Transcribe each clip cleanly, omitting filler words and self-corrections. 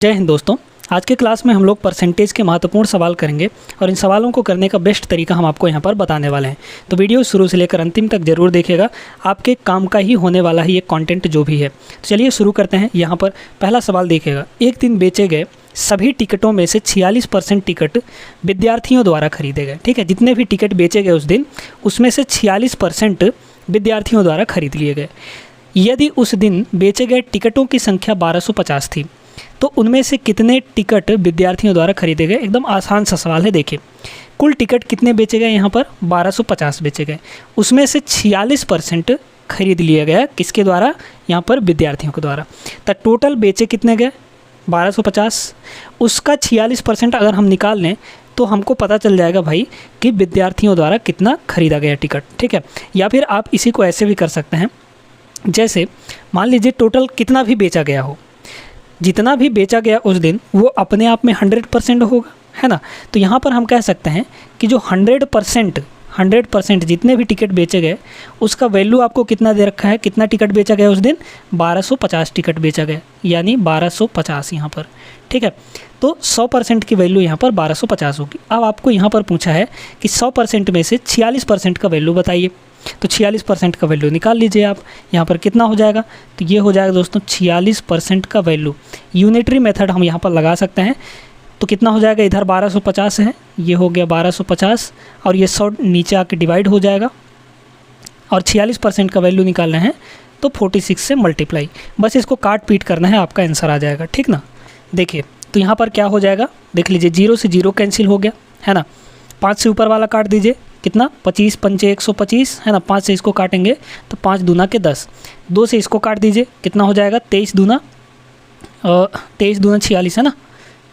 जय हिंद दोस्तों। आज के क्लास में हम लोग परसेंटेज के महत्वपूर्ण सवाल करेंगे और इन सवालों को करने का बेस्ट तरीका हम आपको यहाँ पर बताने वाले हैं। तो वीडियो शुरू से लेकर अंतिम तक जरूर देखिएगा, आपके काम का ही होने वाला है ये कंटेंट जो भी है। तो चलिए शुरू करते हैं। यहाँ पर पहला सवाल देखिएगा। एक दिन बेचे गए सभी टिकटों में से 46% टिकट विद्यार्थियों द्वारा खरीदे गए। ठीक है, जितने भी टिकट बेचे गए उस दिन उसमें से 46% विद्यार्थियों द्वारा खरीद लिए गए। यदि उस दिन बेचे गए टिकटों की संख्या 1250 थी तो उनमें से कितने टिकट विद्यार्थियों द्वारा खरीदे गए। एकदम आसान सा सवाल है। देखिए, कुल टिकट कितने बेचे गए, यहाँ पर 1250 बेचे गए, उसमें से 46% खरीद लिया गया किसके द्वारा, यहाँ पर विद्यार्थियों के द्वारा। तो टोटल बेचे कितने गए 1250, उसका 46% अगर हम निकाल लें तो हमको पता चल जाएगा भाई कि विद्यार्थियों द्वारा कितना खरीदा गया टिकट। ठीक है, या फिर आप इसी को ऐसे भी कर सकते हैं, जैसे मान लीजिए टोटल कितना भी बेचा गया हो, जितना भी बेचा गया उस दिन वो अपने आप में 100% होगा, है ना। तो यहाँ पर हम कह सकते हैं कि जो 100% जितने भी टिकट बेचे गए उसका वैल्यू आपको कितना दे रखा है। कितना टिकट बेचा गया उस दिन, 1250 टिकट बेचा गया, यानी 1250 यहाँ पर। ठीक है, तो 100% की वैल्यू यहाँ पर 1250 होगी। अब आपको यहाँ पर पूछा है कि 100% में से 46% का वैल्यू बताइए। तो 46% का वैल्यू निकाल लीजिए आप। यहाँ पर कितना हो जाएगा, तो ये हो जाएगा दोस्तों 46% का वैल्यू। यूनिटरी मेथड हम यहाँ पर लगा सकते हैं। तो कितना हो जाएगा, इधर 1250 है, ये हो गया 1250 और ये 100 नीचे आके डिवाइड हो जाएगा और 46% का वैल्यू निकालना है तो 46 से मल्टीप्लाई, बस इसको काट पीट करना है, आपका आंसर आ जाएगा। ठीक ना। देखिए तो यहाँ पर क्या हो जाएगा, देख लीजिए 0 से 0 कैंसिल हो गया, है ना। 5 से ऊपर वाला काट दीजिए, कितना 25 पंचे 125, है ना। 5 से इसको काटेंगे तो 5 दूना के 10, 2 से इसको काट दीजिए, कितना हो जाएगा 23 दूना 46, है ना।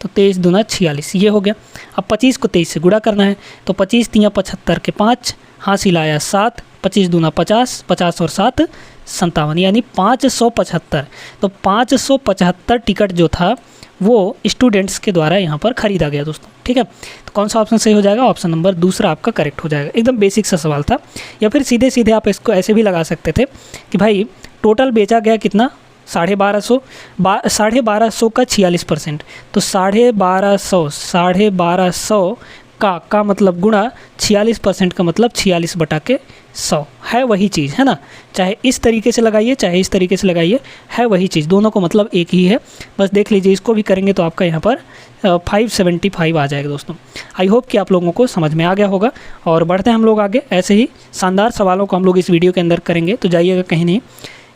तो 23 दूना 46 ये हो गया। अब 25 को 23 से गुणा करना है, तो 25 तियाँ 75 के 5, हासिल आया 7, 25 दूना 50, 50 और 7 57, यानी 575। तो 575 टिकट जो था वो स्टूडेंट्स के द्वारा यहाँ पर ख़रीदा गया दोस्तों। ठीक है, तो कौन सा ऑप्शन सही हो जाएगा, ऑप्शन नंबर दूसरा आपका करेक्ट हो जाएगा। एकदम बेसिक सा सवाल था। या फिर सीधे सीधे आप इसको ऐसे भी लगा सकते थे कि भाई टोटल बेचा गया कितना 1250, 1250 का 46%, तो 1250 का मतलब गुणा 46% का मतलब 46/100 है वही चीज़, है ना। चाहे इस तरीके से लगाइए चाहे इस तरीके से लगाइए, है वही चीज़, दोनों को मतलब एक ही है। बस देख लीजिए, इसको भी करेंगे तो आपका यहाँ पर 575 आ जाएगा दोस्तों। आई होप कि आप लोगों को समझ में आ गया होगा। और बढ़ते हैं हम लोग आगे, ऐसे ही शानदार सवालों को हम लोग इस वीडियो के अंदर करेंगे, तो जाइएगा कहीं नहीं,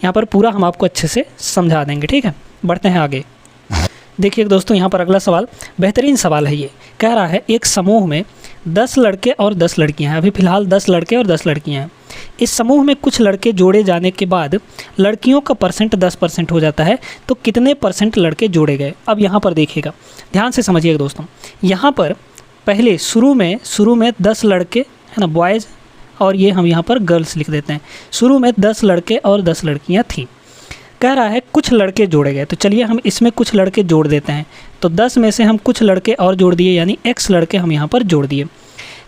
यहाँ पर पूरा हम आपको अच्छे से समझा देंगे। ठीक है, बढ़ते हैं आगे। देखिए दोस्तों, यहाँ पर अगला सवाल बेहतरीन सवाल है। ये कह रहा है एक समूह में 10 लड़के और 10 लड़कियाँ हैं। अभी फ़िलहाल 10 लड़के और 10 लड़कियाँ हैं। इस समूह में कुछ लड़के जोड़े जाने के बाद लड़कियों का परसेंट 10% हो जाता है, तो कितने % लड़के जोड़े गए। अब यहाँ पर देखिएगा, ध्यान से समझिएगा दोस्तों। यहाँ पर पहले शुरू में 10 लड़के, है ना, बॉयज़, और ये हम यहाँ पर गर्ल्स लिख देते हैं। शुरू में 10 लड़के और 10 लड़कियाँ थी। कह रहा है कुछ लड़के जोड़े गए, तो चलिए हम इसमें कुछ लड़के जोड़ देते हैं। तो 10 में से हम कुछ लड़के और जोड़ दिए, यानी x लड़के हम यहाँ पर जोड़ दिए।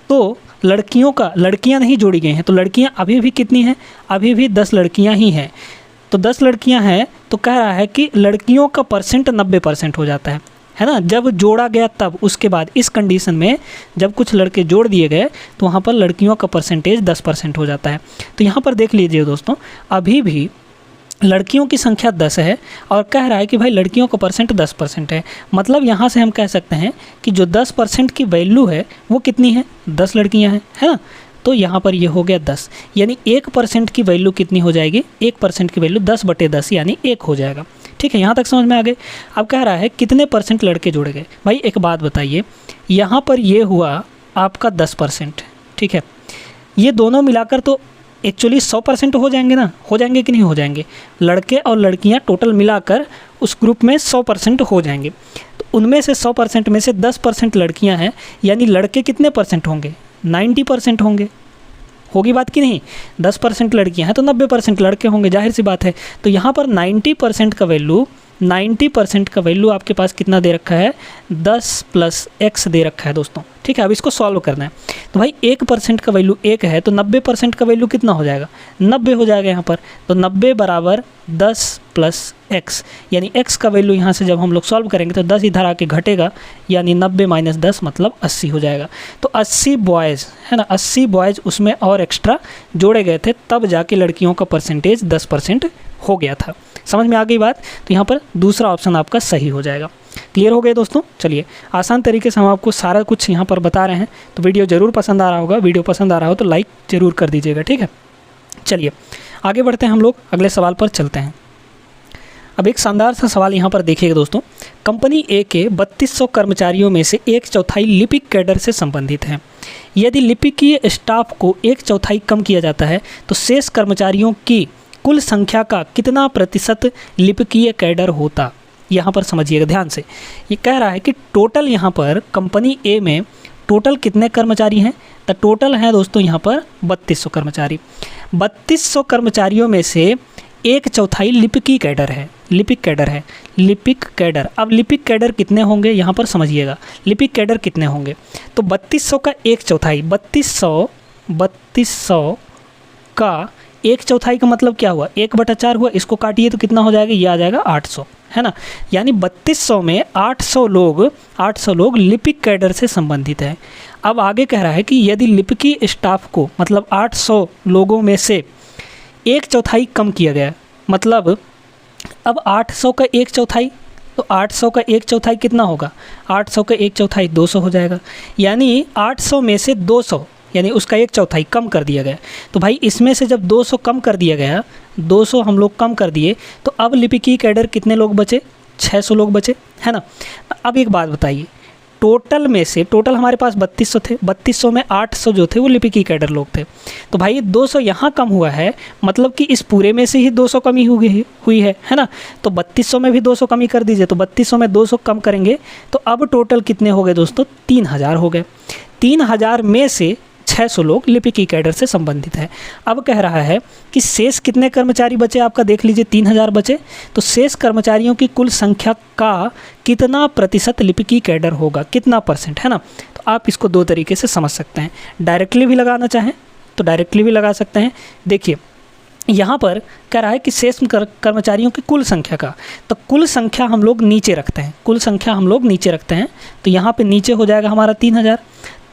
तो लड़कियाँ नहीं जोड़ी गई हैं, तो लड़कियाँ अभी भी कितनी हैं, अभी भी 10 लड़कियाँ ही हैं। तो 10 लड़कियाँ हैं, तो कह रहा है कि लड़कियों का परसेंट 90% हो जाता है ना। जब जोड़ा गया तब, उसके बाद इस कंडीशन में जब कुछ लड़के जोड़ दिए गए तो वहाँ पर लड़कियों का परसेंटेज 10% हो जाता है। तो यहाँ पर देख लीजिए दोस्तों, अभी भी लड़कियों की संख्या 10 है और कह रहा है कि भाई लड़कियों का परसेंट 10% है। मतलब यहाँ से हम कह सकते हैं कि जो 10% की वैल्यू है वो कितनी है, 10 लड़कियाँ हैं, है ना। तो यहाँ पर ये हो गया 10, यानी 1% की वैल्यू कितनी हो जाएगी, 1% की वैल्यू 10/10 यानी 1 हो जाएगा। ठीक है, यहाँ तक समझ में आ गए। अब कह रहा है कितने % लड़के जोड़े गए। भाई एक बात बताइए, यहाँ पर ये हुआ आपका 10%, ठीक है, ये दोनों मिलाकर तो एक्चुअली 100% हो जाएंगे ना, हो जाएंगे कि नहीं हो जाएंगे। लड़के और लड़कियाँ टोटल मिलाकर उस ग्रुप में 100% हो जाएंगे। तो उनमें से 100% में से 10% लड़कियाँ हैं, यानी लड़के कितने % होंगे, 90% होंगे। होगी बात कि नहीं, 10% लड़कियाँ हैं तो 90% लड़के होंगे, जाहिर सी बात है। तो यहाँ पर 90% का वैल्यू आपके पास कितना दे रखा है, 10 + x दे रखा है दोस्तों। ठीक है। अब इसको सॉल्व करना है तो भाई 1% का वैल्यू 1 है तो 90% का वैल्यू कितना हो जाएगा, 90 हो जाएगा यहाँ पर। तो 90 बराबर 10 प्लस x, यानी x का वैल्यू यहाँ से जब हम लोग सॉल्व करेंगे तो 10 इधर आके घटेगा, यानी 90 माइनस 10 मतलब 80 हो जाएगा। तो 80 बॉयज़ है ना, 80 बॉयज़ उसमें और एक्स्ट्रा जोड़े गए थे, तब जाके लड़कियों का परसेंटेज 10% हो गया था। समझ में आ गई बात। तो यहाँ पर दूसरा ऑप्शन आपका सही हो जाएगा। क्लियर हो गए दोस्तों। चलिए आसान तरीके से हम आपको सारा कुछ यहाँ पर बता रहे हैं, तो वीडियो ज़रूर पसंद आ रहा होगा। वीडियो पसंद आ रहा हो तो लाइक ज़रूर कर दीजिएगा, ठीक है। चलिए आगे बढ़ते हैं, हम लोग अगले सवाल पर चलते हैं। अब एक शानदार सा सवाल यहाँ पर देखिएगा दोस्तों। कंपनी ए के 3200 कर्मचारियों में से 1/4 लिपिक कैडर से संबंधित हैं। यदि लिपिकीय स्टाफ को 1/4 कम किया जाता है तो शेष कर्मचारियों की कुल संख्या का कितना प्रतिशत लिपिकीय कैडर होता। यहाँ पर समझिएगा ध्यान से। ये कह रहा है कि टोटल यहाँ पर कंपनी ए में टोटल कितने कर्मचारी हैं, तो टोटल है दोस्तों यहाँ पर 3200 कर्मचारी। 3200 कर्मचारियों में से 1/4 लिपिकी कैडर है, लिपिक कैडर है, लिपिक कैडर। अब लिपिक कैडर कितने होंगे यहाँ पर समझिएगा, लिपिक कैडर कितने होंगे। तो 3200 का 1/4, 3200 का 1/4 का मतलब क्या हुआ, 1/4 हुआ। इसको काटिए तो कितना हो जाएगा, ये आ जाएगा 800, है ना। यानी 3200 में 800 लोग लिपिक कैडर से संबंधित हैं। अब आगे कह रहा है कि यदि लिपिकी स्टाफ को मतलब 800 लोगों में से 1/4 कम किया गया, मतलब अब 800 का 1/4, तो 800 का 1/4 कितना होगा, 800 का 1/4 200 हो जाएगा। यानी 800 में से 200 यानी उसका 1/4 कम कर दिया गया। तो भाई इसमें से जब 200 कम कर दिया गया, 200 हम लोग कम कर दिए, तो अब लिपिकी कैडर कितने लोग बचे, 600 लोग बचे, है ना। अब एक बात बताइए, टोटल में से, टोटल हमारे पास 3200 थे, 3200 में 800 जो थे वो लिपिकी कैडर लोग थे। तो भाई 200 यहाँ कम हुआ है, मतलब कि इस पूरे में से ही 200 कमी हुई है ना। तो 3200 में भी 200 कमी कर दीजिए, तो 3200 में 200 कम करेंगे तो अब टोटल कितने हो गए दोस्तों, 3000 हो गए। 3000 में से 600 लोग लिपिकी कैडर से संबंधित है। अब कह रहा है कि शेष कितने कर्मचारी बचे, आपका देख लीजिए 3000 बचे, तो शेष कर्मचारियों की कुल संख्या का कितना प्रतिशत लिपिकी कैडर होगा, कितना परसेंट, है ना। तो आप इसको दो तरीके से समझ सकते हैं, डायरेक्टली भी लगाना चाहें तो डायरेक्टली भी लगा सकते हैं। देखिए यहाँ पर कह रहा है कि शेष कर्मचारियों की कुल संख्या का, तो कुल संख्या हम लोग नीचे रखते हैं, कुल संख्या हम लोग नीचे रखते हैं। तो यहाँ पे नीचे हो जाएगा हमारा 3000,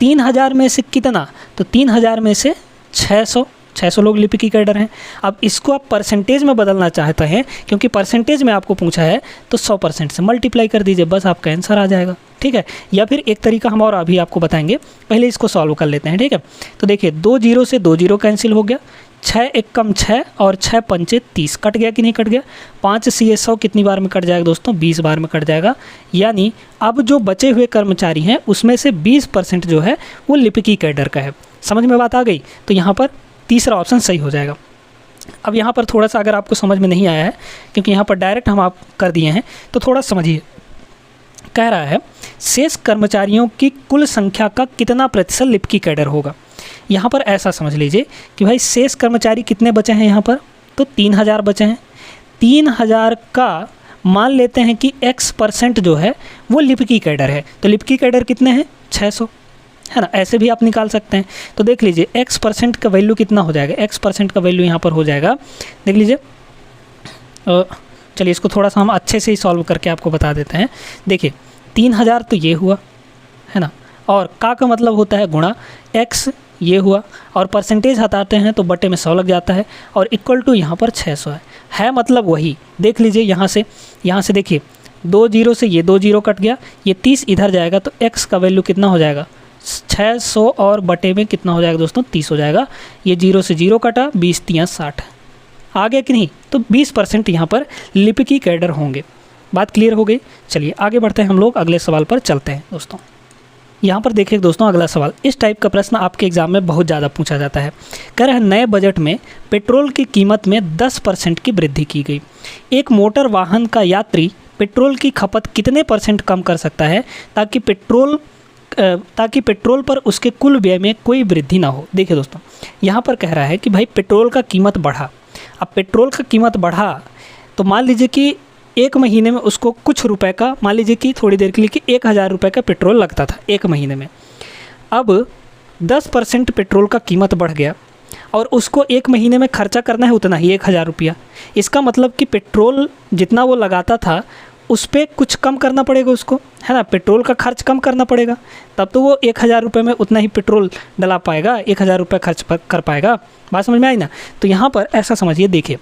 3000 में से कितना, तो 3000 में से 600 लोग लिपिकी कैडर हैं। अब इसको आप परसेंटेज में बदलना चाहते हैं, क्योंकि परसेंटेज में आपको पूछा है, तो 100% से मल्टीप्लाई कर दीजिए, बस आपका आंसर आ जाएगा, ठीक है। या फिर एक तरीका हम और अभी आपको बताएंगे, पहले इसको सॉल्व कर लेते हैं, ठीक है। तो देखिए 2 0 से 2 0 कैंसिल हो गया, 6 एकम 6 और 6 पंचे 30, कट गया कि नहीं कट गया। 5 × 100 कितनी बार में कट जाएगा दोस्तों, 20 बार में कट जाएगा। यानी अब जो बचे हुए कर्मचारी हैं उसमें से 20% जो है वो लिपिकी कैडर का है। समझ में बात आ गई। तो यहाँ पर तीसरा ऑप्शन सही हो जाएगा। अब यहाँ पर थोड़ा सा अगर आपको समझ में नहीं आया है, क्योंकि यहाँ पर डायरेक्ट हम आप कर दिए हैं, तो थोड़ा समझिए। कह रहा है शेष कर्मचारियों की कुल संख्या का कितना प्रतिशत लिपिकी कैडर होगा। यहाँ पर ऐसा समझ लीजिए कि भाई शेष कर्मचारी कितने बचे हैं यहाँ पर, तो 3000 बचे हैं। 3000 का मान लेते हैं कि x% जो है वो लिपिकी कैडर है, तो लिपिकी कैडर कितने हैं, 600, है ना। ऐसे भी आप निकाल सकते हैं। तो देख लीजिए x% का वैल्यू कितना हो जाएगा, x% का वैल्यू यहाँ पर हो जाएगा, देख लीजिए। चलिए इसको थोड़ा सा हम अच्छे से ही सॉल्व करके आपको बता देते हैं। देखिए 3000 तो ये हुआ, है ना, और का मतलब होता है गुणा x, ये हुआ, और परसेंटेज हटाते हैं तो बटे में 100 लग जाता है, और इक्वल टू यहाँ पर 600 है मतलब वही। देख लीजिए यहाँ से देखिए 2 0 से ये 2 0 कट गया, ये 30 इधर जाएगा, तो x का वैल्यू कितना हो जाएगा, 600 और बटे में कितना हो जाएगा दोस्तों, 30 हो जाएगा। ये 0 से 0 कटा, 20 × 60 आ गया कि नहीं। तो 20% यहाँ पर लिपिकी कैडर होंगे। बात क्लियर हो गई। चलिए आगे बढ़ते हैं, हम लोग अगले सवाल पर चलते हैं दोस्तों। यहाँ पर देखिए दोस्तों अगला सवाल, इस टाइप का प्रश्न आपके एग्जाम में बहुत ज़्यादा पूछा जाता है। कह रहा है नए बजट में पेट्रोल की कीमत में 10% की वृद्धि की गई। एक मोटर वाहन का यात्री पेट्रोल की खपत कितने % कम कर सकता है ताकि पेट्रोल पर उसके कुल व्यय में कोई वृद्धि ना हो। देखिए दोस्तों यहाँ पर कह रहा है कि भाई पेट्रोल का कीमत बढ़ा। अब पेट्रोल का कीमत बढ़ा तो मान लीजिए कि एक महीने में उसको कुछ रुपए का, मान लीजिए कि थोड़ी देर के लिए कि 1000 रुपये का पेट्रोल लगता था एक महीने में। अब 10% पेट्रोल का कीमत बढ़ गया और उसको 1 महीने में खर्चा करना है उतना ही 1000 रुपया। इसका मतलब कि पेट्रोल जितना वो लगाता था उस पर कुछ कम करना पड़ेगा उसको, है ना, पेट्रोल का खर्च कम करना पड़ेगा, तब तो वो 1000 रुपये में उतना ही पेट्रोल डला पाएगा, 1000 रुपये खर्च कर पाएगा। बात समझ में आई ना। तो यहाँ पर ऐसा समझिए, देखिए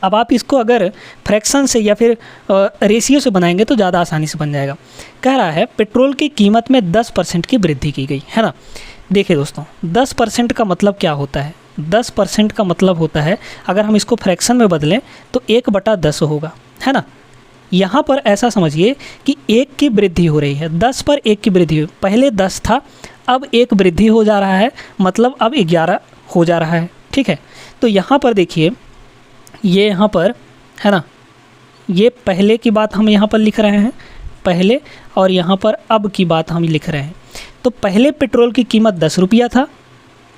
अब आप इसको अगर फ्रैक्शन से या फिर रेशियो से बनाएंगे तो ज़्यादा आसानी से बन जाएगा। कह रहा है पेट्रोल की कीमत में 10% की वृद्धि की गई, है ना। देखिए दोस्तों 10% का मतलब क्या होता है, 10% का मतलब होता है अगर हम इसको फ्रैक्शन में बदलें तो 1/10 होगा, है ना। यहाँ पर ऐसा समझिए कि 1 की वृद्धि हो रही है, 10 पर 1 की वृद्धि हो, पहले 10 था अब 1 वृद्धि हो जा रहा है, मतलब अब 11 हो जा रहा है, ठीक है। तो यहाँ पर देखिए ये यहाँ पर है ना, ये पहले की बात हम यहाँ पर लिख रहे हैं पहले, और यहाँ पर अब की बात हम लिख रहे हैं। तो पहले पेट्रोल की कीमत 10 रुपया था,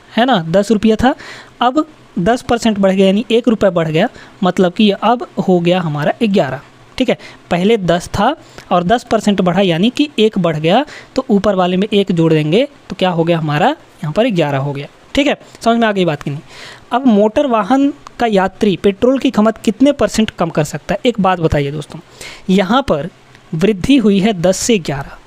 है ना, 10 रुपया था, अब 10% बढ़ गया यानी 1 रुपये बढ़ गया, मतलब कि अब हो गया हमारा 11, ठीक है। पहले 10 था और 10% बढ़ा यानी कि 1 बढ़ गया, तो ऊपर वाले में 1 जोड़ देंगे तो क्या हो गया हमारा यहाँ पर 11 हो गया, ठीक है। समझ में आ गई बात की नहीं। अब मोटर वाहन का यात्री पेट्रोल की खपत कितने % कम कर सकता है, एक बात बताइए दोस्तों। यहाँ पर वृद्धि हुई है 10 से 11,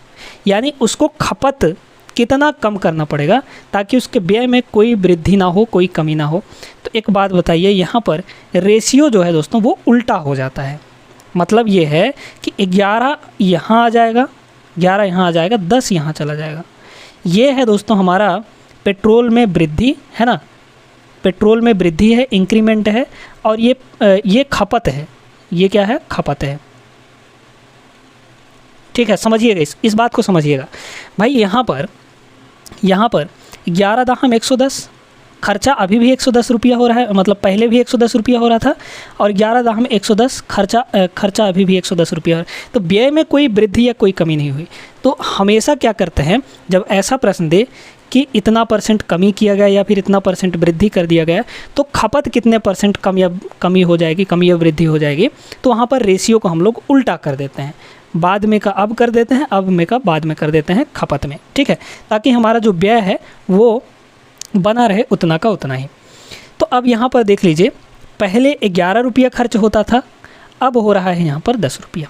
यानी उसको खपत कितना कम करना पड़ेगा ताकि उसके व्यय में कोई वृद्धि ना हो, कोई कमी ना हो। तो एक बात बताइए, यहाँ पर रेशियो जो है दोस्तों वो उल्टा हो जाता है। मतलब ये है कि 11 यहाँ आ जाएगा, 11 यहाँ आ जाएगा, 10 यहाँ चला जाएगा। ये है दोस्तों हमारा पेट्रोल में वृद्धि, है ना, पेट्रोल में वृद्धि है, इंक्रीमेंट है, और ये खपत है, ये क्या है, खपत है, ठीक है। समझिएगा इस बात को समझिएगा भाई। यहाँ पर 11 दाहम 110, खर्चा अभी भी 110 रुपया हो रहा है, मतलब पहले भी 110 रुपया हो रहा था, और 11 दाहम 110 खर्चा अभी भी 110 रुपया हो रहा है। तो व्यय में कोई वृद्धि या कोई कमी नहीं हुई। तो हमेशा क्या करते हैं, जब ऐसा प्रश्न दे कि इतना % कमी किया गया या फिर इतना % वृद्धि कर दिया गया, तो खपत कितने % कमी हो जाएगी, कमी या वृद्धि हो जाएगी, तो वहाँ पर रेशियो को हम लोग उल्टा कर देते हैं, बाद में का अब कर देते हैं, अब में का बाद में कर देते हैं खपत में, ठीक है, ताकि हमारा जो व्यय है वो बना रहे उतना का उतना ही। तो अब यहाँ पर देख लीजिए, पहले 11 रुपया खर्च होता था, अब हो रहा है यहाँ पर 10 रुपया,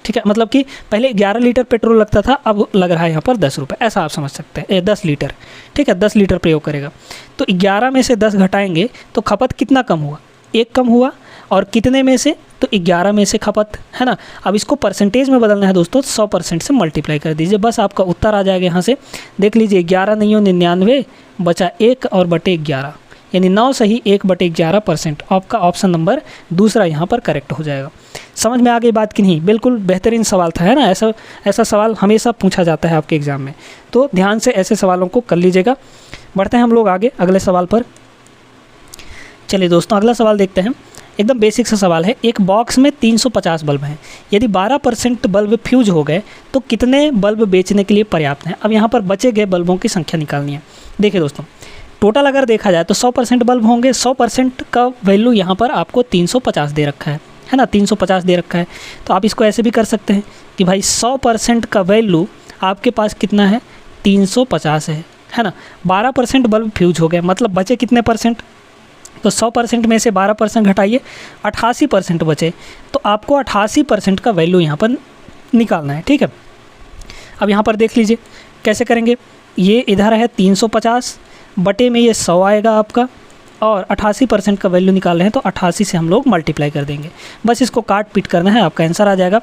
ठीक है। मतलब कि पहले 11 लीटर पेट्रोल लगता था, अब लग रहा है यहाँ पर 10 रुपये, ऐसा आप समझ सकते हैं। 10 लीटर, ठीक है, 10 लीटर प्रयोग करेगा तो 11 में से 10 घटाएंगे तो खपत कितना कम हुआ, 1 कम हुआ, और कितने में से, तो 11 में से खपत, है ना। अब इसको परसेंटेज में बदलना है दोस्तों, 100% से मल्टीप्लाई कर दीजिए, बस आपका उत्तर आ जाएगा। यहाँ से देख लीजिए, 11 नहीं हो 99 बचा 1 और बटे 11, यानी 9 सही 1/11%। आपका ऑप्शन नंबर दूसरा यहाँ पर करेक्ट हो जाएगा। समझ में आ गई बात कि नहीं, बिल्कुल बेहतरीन सवाल था, है ना। ऐसा सवाल हमेशा पूछा जाता है आपके एग्ज़ाम में, तो ध्यान से ऐसे सवालों को कर लीजिएगा। बढ़ते हैं हम लोग आगे अगले सवाल पर। चलिए दोस्तों अगला सवाल देखते हैं, एकदम बेसिक सा सवाल है। एक बॉक्स में 350 बल्ब हैं, यदि 12% बल्ब फ्यूज हो गए तो कितने बल्ब बेचने के लिए पर्याप्त हैं। अब यहाँ पर बचे गए बल्बों की संख्या निकालनी है। देखिए दोस्तों, टोटल अगर देखा जाए तो 100% बल्ब होंगे, 100% का वैल्यू यहाँ पर आपको 350 दे रखा है ना, 350 दे रखा है। तो आप इसको ऐसे भी कर सकते हैं कि भाई 100% का वैल्यू आपके पास कितना है, 350 है ना। 12% बल्ब फ्यूज हो गए, मतलब बचे कितने %, तो 100% में से 12% घटाइए, 88% बचे, तो आपको 88% का वैल्यू यहाँ पर निकालना है, ठीक है। अब यहाँ पर देख लीजिए कैसे करेंगे, ये इधर है 350 बटे में ये 100 आएगा आपका, और 88% का वैल्यू निकाल रहे हैं तो 88 से हम लोग मल्टीप्लाई कर देंगे, बस इसको काट पीट करना है, आपका आंसर आ जाएगा।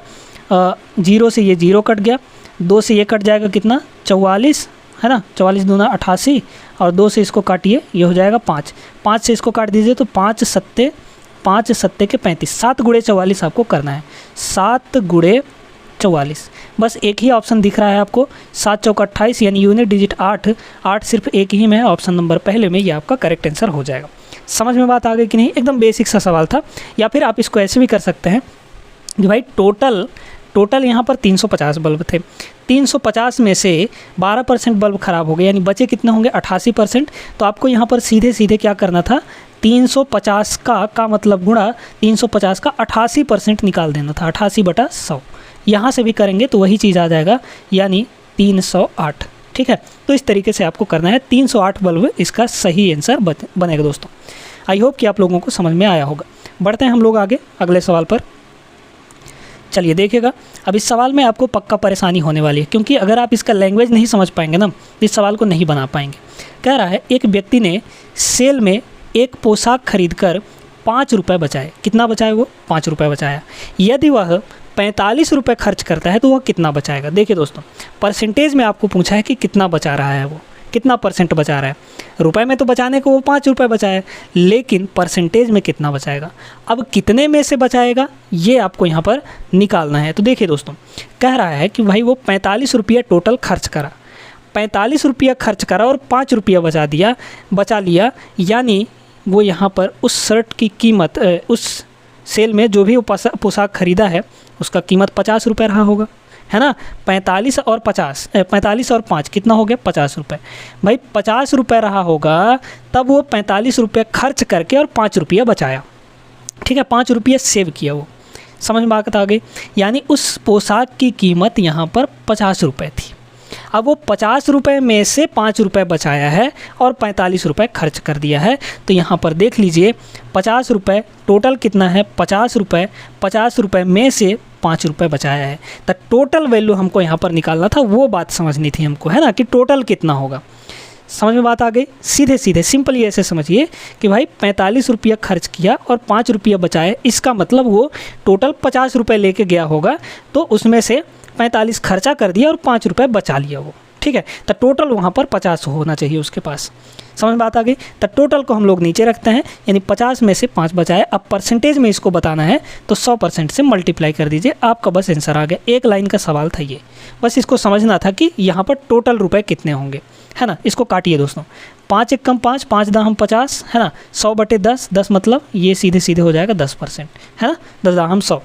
0 से ये 0 कट गया, 2 से ये कट जाएगा कितना, 44, है ना, 44 दूना 88, और 2 से इसको काटिए, ये हो जाएगा 5, 5 से इसको काट दीजिए तो 5 सत्ते के 35, 7 गुणे 44 आपको करना है, 7 गुणे 44, बस एक ही ऑप्शन दिख रहा है आपको, 7 चौक 28 यानी यूनिट डिजिट 8 सिर्फ एक ही में है, ऑप्शन नंबर पहले में, ये आपका करेक्ट आंसर हो जाएगा। समझ में बात आ गई कि नहीं, एकदम बेसिक सा सवाल था। या फिर आप इसको ऐसे भी कर सकते हैं कि भाई टोटल यहाँ पर 350 बल्ब थे, 350 में से 12% बल्ब ख़राब हो गए, यानी बचे कितने होंगे 88%। तो आपको यहाँ पर सीधे क्या करना था, 350 का मतलब गुणा 350 का 88% निकाल देना था, 88/100। यहाँ से भी करेंगे तो वही चीज़ आ जाएगा, यानी 308, ठीक है। तो इस तरीके से आपको करना है। 308 बल्ब इसका सही आंसर बनेगा दोस्तों। आई होप कि आप लोगों को समझ में आया होगा। बढ़ते हैं हम लोग आगे अगले सवाल पर। चलिए देखिएगा, अब इस सवाल में आपको पक्का परेशानी होने वाली है, क्योंकि अगर आप इसका लैंग्वेज नहीं समझ पाएंगे ना, इस सवाल को नहीं बना पाएंगे। कह रहा है एक व्यक्ति ने सेल में एक पोशाक खरीदकर 5 रुपये बचाए। कितना बचाए? वो 5 रुपये बचाया। यदि वह 45 रुपये खर्च करता है तो वह कितना बचाएगा? देखिए दोस्तों, परसेंटेज में आपको पूछा है कि कितना बचा रहा है, वो कितना परसेंट बचा रहा है। रुपए में तो बचाने को वो 5 रुपये बचाया, लेकिन परसेंटेज में कितना बचाएगा? अब कितने में से बचाएगा ये आपको यहाँ पर निकालना है। तो देखिए दोस्तों, कह रहा है कि भाई वो 45 रुपया टोटल खर्च करा, 45 रुपया खर्च करा और 5 रुपया बचा लिया, यानी वो यहाँ पर उस शर्ट की कीमत, उस सेल में जो भी वो पोशाक खरीदा है उसका कीमत 50 रुपये रहा होगा, है ना। 45 और 5 कितना हो गया? 50 रुपये। भाई 50 रुपये रहा होगा, तब वो 45 रुपये खर्च करके और 5 रुपया बचाया, ठीक है। 5 रुपये सेव किया, वो समझ में बात आ गई। यानी उस पोशाक की कीमत यहाँ पर 50 रुपये थी। अब वो 50 रुपये में से 5 रुपये बचाया है और 45 रुपये खर्च कर दिया है। तो यहाँ पर देख लीजिए 50 रुपये टोटल कितना है? 50 रुपये में से 5 रुपये बचाया है। तो टोटल वैल्यू हमको यहाँ पर निकालना था, वो बात समझनी थी हमको, है ना, कि टोटल कितना होगा। समझ में बात आ गई? सीधे सिंपली ऐसे समझिए कि भाई 45 रुपया खर्च किया और 5 रुपया बचाए, इसका मतलब वो टोटल 50 रुपये लेके गया होगा, तो उसमें से 45 खर्चा कर दिया और 5 रुपये बचा लिया वो, ठीक है। तो टोटल वहाँ पर 50 होना चाहिए उसके पास। समझ में बात आ गई? तो टोटल को हम लोग नीचे रखते हैं, यानी 50 में से 5 बचाए। अब परसेंटेज में इसको बताना है तो 100% से मल्टीप्लाई कर दीजिए, आपका बस आंसर आ गया। एक लाइन का सवाल था ये, बस इसको समझना था कि यहाँ पर टोटल रुपए कितने होंगे, है ना। इसको काटिए दोस्तों, 5 एकम 5, 5 दाम 50, है ना। 100/10, 10 मतलब ये सीधे हो जाएगा 10%, है ना। 10 दाम 100,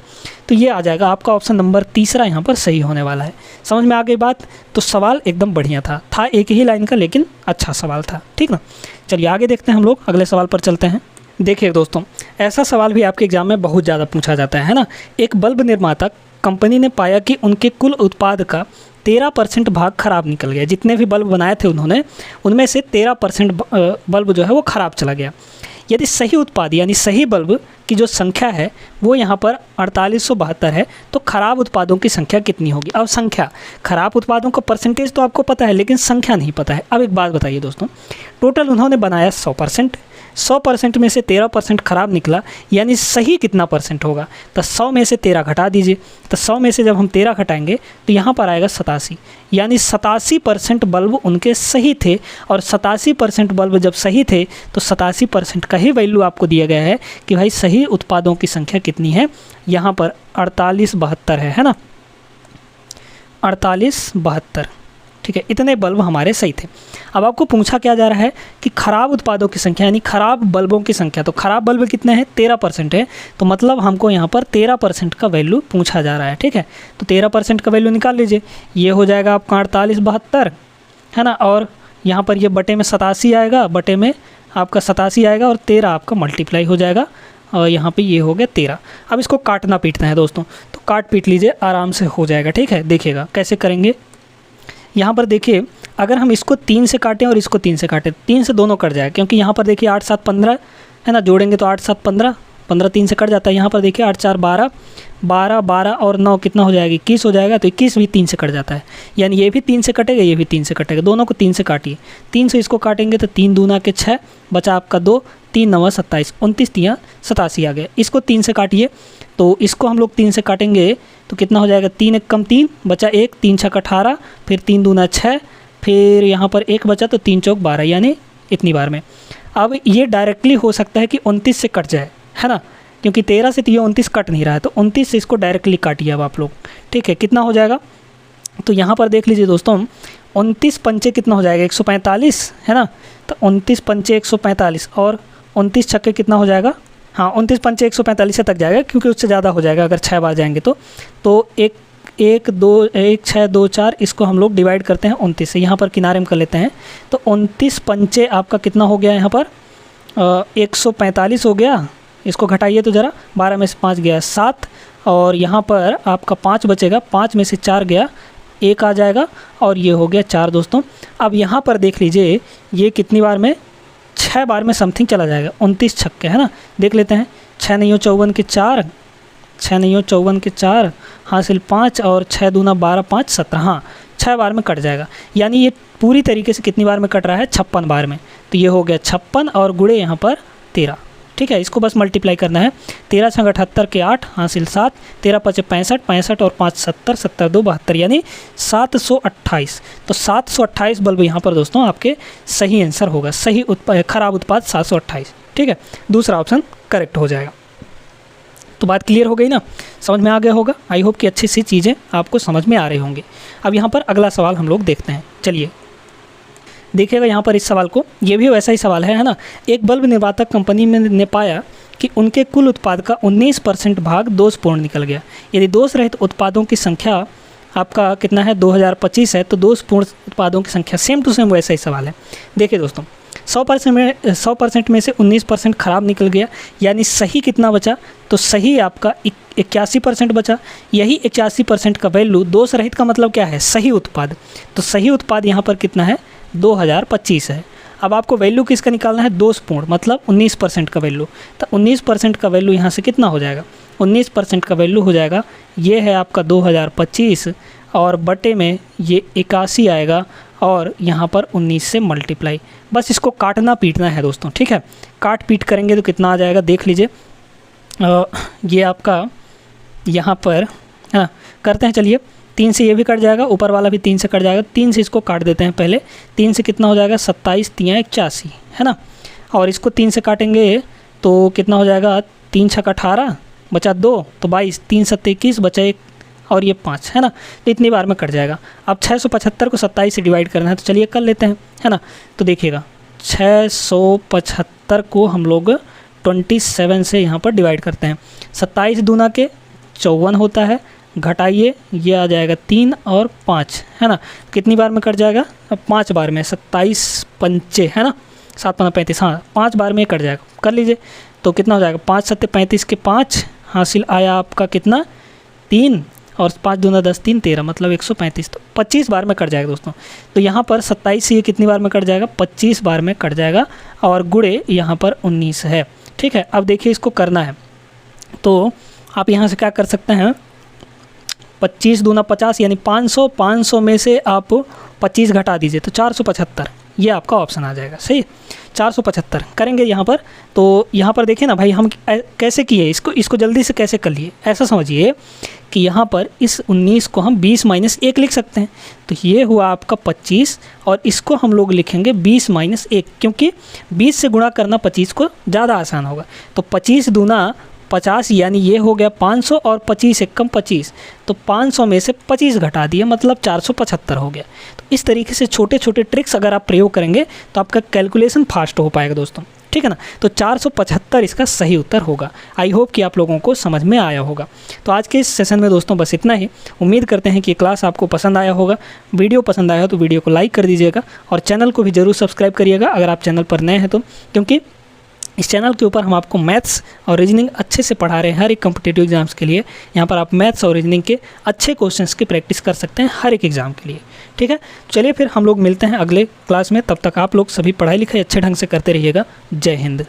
तो ये आ जाएगा आपका ऑप्शन नंबर तीसरा यहाँ पर सही होने वाला है। समझ में आ गई बात? तो सवाल एकदम बढ़िया था एक ही लाइन का, लेकिन अच्छा सवाल था, ठीक ना। चलिए आगे देखते हैं हम लोग, अगले सवाल पर चलते हैं। देखिए दोस्तों, ऐसा सवाल भी आपके एग्जाम में बहुत ज़्यादा पूछा जाता है ना। एक बल्ब निर्माता कंपनी ने पाया कि उनके कुल उत्पाद का 13% भाग खराब निकल गया। जितने भी बल्ब बनाए थे उन्होंने, उनमें से 13% बल्ब जो है वो ख़राब चला गया। यदि सही उत्पाद यानी सही बल्ब की जो संख्या है वो यहाँ पर 4872 है, तो खराब उत्पादों की संख्या कितनी होगी? अब संख्या, खराब उत्पादों का परसेंटेज तो आपको पता है, लेकिन संख्या नहीं पता है। अब एक बात बताइए दोस्तों, टोटल उन्होंने बनाया 100% में से 13% खराब निकला, यानी सही कितना परसेंट होगा? तो 100 में से 13 घटा दीजिए। तो 100 में से जब हम 13 घटाएंगे तो यहाँ पर आएगा 87, यानी 87% बल्ब उनके सही थे। और 87% बल्ब जब सही थे तो 87% का ही वैल्यू आपको दिया गया है कि भाई सही उत्पादों की संख्या कितनी है? यहाँ पर 4872 है ना, 4872, ठीक है। इतने बल्ब हमारे सही थे। अब आपको पूछा क्या जा रहा है कि खराब उत्पादों की संख्या यानी खराब बल्बों की संख्या। तो खराब बल्ब कितने हैं? 13% है। तो मतलब हमको यहाँ पर 13% का वैल्यू पूछा जा रहा है, ठीक है। तो 13% का वैल्यू निकाल लीजिए, ये हो जाएगा आपका 4872, है ना। और यहाँ पर ये बटे में 87 आएगा, बटे में आपका 87 आएगा और 13 आपका मल्टीप्लाई हो जाएगा, और यहाँ पे ये हो गया 13। अब इसको काटना पीटना है दोस्तों, तो काट पीट लीजिए, आराम से हो जाएगा, ठीक है। देखिएगा कैसे करेंगे। यहाँ पर देखिए, अगर हम इसको 3 से काटें और इसको 3 से काटें, 3 से दोनों कट जाए, क्योंकि यहाँ पर देखिए 8 7 15 है ना, जोड़ेंगे तो 8 7 15, 15 3 से कट जाता है। यहाँ पर देखिए 8 4 12, 12 12 और 9 कितना हो जाएगा? 21 हो जाएगा। तो 21 भी 3 से कट जाता है, यानी ये भी 3 से कटेगा, ये भी 3 से कटेगा। दोनों को 3 से काटिए, 3 से इसको काटेंगे तो 3 दूना के 6, बचा आपका 2, 3 9 27, 29 3 87 आ गया। इसको 3 से काटिए, तो इसको हम लोग 3 से काटेंगे तो कितना हो जाएगा? 3 1 कम 3, बचा 1, 3 6 18, फिर 3 दूना 6, फिर यहाँ पर 1 बचा तो 3 चौक 12, यानी इतनी बार में। अब ये डायरेक्टली हो सकता है कि 29 से कट जाए, है ना, क्योंकि 13 से तो ये 29 कट नहीं रहा है, तो 29 से इसको डायरेक्टली काटिए अब आप लोग, ठीक है। कितना हो जाएगा? तो यहाँ पर देख लीजिए दोस्तों, 29 पंचे कितना हो जाएगा? 145, है ना। तो 29 पंचे 145 और 29 छक्के कितना हो जाएगा? हाँ, 29 पंचे 145 से तक जाएगा, क्योंकि उससे ज़्यादा हो जाएगा अगर 6 बार जाएंगे तो 1 6 2 4, इसको हम लोग डिवाइड करते हैं 29 से, यहाँ पर किनारे में कर लेते हैं। तो 29 पंचे आपका कितना हो गया? यहाँ पर 145 हो गया। इसको घटाइए तो ज़रा, 12 में से 5 गया 7, और यहाँ पर आपका 5 बचेगा, 5 में से 4 गया 1 आ जाएगा और ये हो गया 4 दोस्तों। अब यहाँ पर देख लीजिए ये कितनी बार में, 6 बार में समथिंग चला जाएगा। 29 छक्के है ना, देख लेते हैं। 6 नहीं 54 के 4, 6 नहीं 54 के 4 हासिल 5 और 6 दूना 12 5 17, हाँ 6 बार में कट जाएगा। यानी ये पूरी तरीके से कितनी बार में कट रहा है, 56 बार में। तो ये हो गया 56 और गुणे यहाँ पर 13, ठीक है। इसको बस मल्टीप्लाई करना है। 13 छंग 78 के 8 हासिल 7, 13 पचे 65, 65 और 5 70, 70 2 72 यानी 728। तो 728 बल्ब यहाँ पर दोस्तों आपके सही आंसर होगा। सही खराब उत्पाद 728, ठीक है। दूसरा ऑप्शन करेक्ट हो जाएगा। तो बात क्लियर हो गई ना, समझ में आ गया होगा। आई होप कि अच्छी सी चीज़ें आपको समझ में आ रही होंगी। अब यहाँ पर अगला सवाल हम लोग देखते हैं। चलिए देखिएगा यहाँ पर इस सवाल को, ये भी वैसा ही सवाल है ना। एक बल्ब निर्माता कंपनी में ने पाया कि उनके कुल उत्पाद का 19% भाग दोषपूर्ण निकल गया। यदि दोष रहित उत्पादों की संख्या आपका कितना है, 2025 है, तो दोषपूर्ण उत्पादों की संख्या सेम टू सेम वैसा ही सवाल है। देखिए दोस्तों 100% में से 19% खराब निकल गया, यानी सही कितना बचा, तो सही आपका 81% बचा। यही 81% का वैल्यू दोष रहित का मतलब क्या है, सही उत्पाद। तो सही उत्पाद यहाँ पर कितना है, 2025 है। अब आपको वैल्यू किसका निकालना है, दोषपूर्ण मतलब 19% का वैल्यू। तो 19% का वैल्यू यहाँ से कितना हो जाएगा, 19% का वैल्यू हो जाएगा ये है आपका 2025 और बटे में ये 81 आएगा और यहाँ पर 19 से मल्टीप्लाई। बस इसको काटना पीटना है दोस्तों, ठीक है। काट पीट करेंगे तो कितना आ जाएगा देख लीजिए। ये आपका यहाँ पर करते हैं, चलिए 3 से ये भी कट जाएगा, ऊपर वाला भी 3 से कट जाएगा। 3 से इसको काट देते हैं पहले। 3 से कितना हो जाएगा, 27 3 81 है ना। और इसको 3 से काटेंगे तो कितना हो जाएगा, 3 छक 18 बचा 2 तो 22, 3 7 21 बचा 1 और ये 5 है ना। तो इतनी बार में कट जाएगा। अब 675 को 27 से डिवाइड करना है, तो चलिए कर लेते हैं है ना। तो देखिएगा 675 को हम लोग 27 से यहाँ पर डिवाइड करते हैं। 27 दूना के 54 होता है, घटाइए ये आ जाएगा 3 और 5 है ना। कितनी बार में कट जाएगा, अब 5 बार में, 27 पंचे है ना, 7 5 35, हाँ 5 बार में कट जाएगा। कर लीजिए तो कितना हो जाएगा, 5 7 35 के 5 हासिल आया आपका कितना 3 और 5 दूना 10 3 13 मतलब 135। तो 25 बार में कट जाएगा दोस्तों। तो यहाँ पर 27 से ये कितनी बार में कट जाएगा, 25 बार में कट जाएगा और गुणे यहाँ पर 19 है, ठीक है। अब देखिए इसको करना है तो आप यहाँ से क्या कर सकते हैं, 25 दूना 50 यानी 500, 500 में से आप 25 घटा दीजिए तो 475, ये आपका ऑप्शन आ जाएगा। सही 475 करेंगे यहाँ पर। तो यहाँ पर देखिए ना भाई हम कैसे किए इसको जल्दी से कैसे कर लिए, ऐसा समझिए कि यहाँ पर इस 19 को हम 20 - 1 लिख सकते हैं। तो ये हुआ आपका 25 और इसको हम लोग लिखेंगे 20 - 1, क्योंकि 20 से गुणा करना 25 को ज़्यादा आसान होगा। तो 25 दूना 50 यानी ये हो गया 500 और 25 एक कम 25, तो 500 में से 25 घटा दिए मतलब 475 हो गया। तो इस तरीके से छोटे छोटे ट्रिक्स अगर आप प्रयोग करेंगे तो आपका कैलकुलेशन फास्ट हो पाएगा दोस्तों, ठीक है ना। तो 475 इसका सही उत्तर होगा। आई होप कि आप लोगों को समझ में आया होगा। तो आज के इस सेशन में दोस्तों बस इतना ही। उम्मीद करते हैं कि क्लास आपको पसंद आया होगा। वीडियो पसंद आया हो तो वीडियो को लाइक कर दीजिएगा और चैनल को भी ज़रूर सब्सक्राइब करिएगा अगर आप चैनल पर नए हैं तो, क्योंकि इस चैनल के ऊपर हम आपको मैथ्स और रीजनिंग अच्छे से पढ़ा रहे हैं हर एक कॉम्पिटिटिव एग्जाम्स के लिए। यहाँ पर आप मैथ्स और रीजनिंग के अच्छे क्वेश्चंस की प्रैक्टिस कर सकते हैं हर एक एग्ज़ाम के लिए, ठीक है। चलिए फिर हम लोग मिलते हैं अगले क्लास में। तब तक आप लोग सभी पढ़ाई लिखाई अच्छे ढंग से करते रहिएगा। जय हिंद।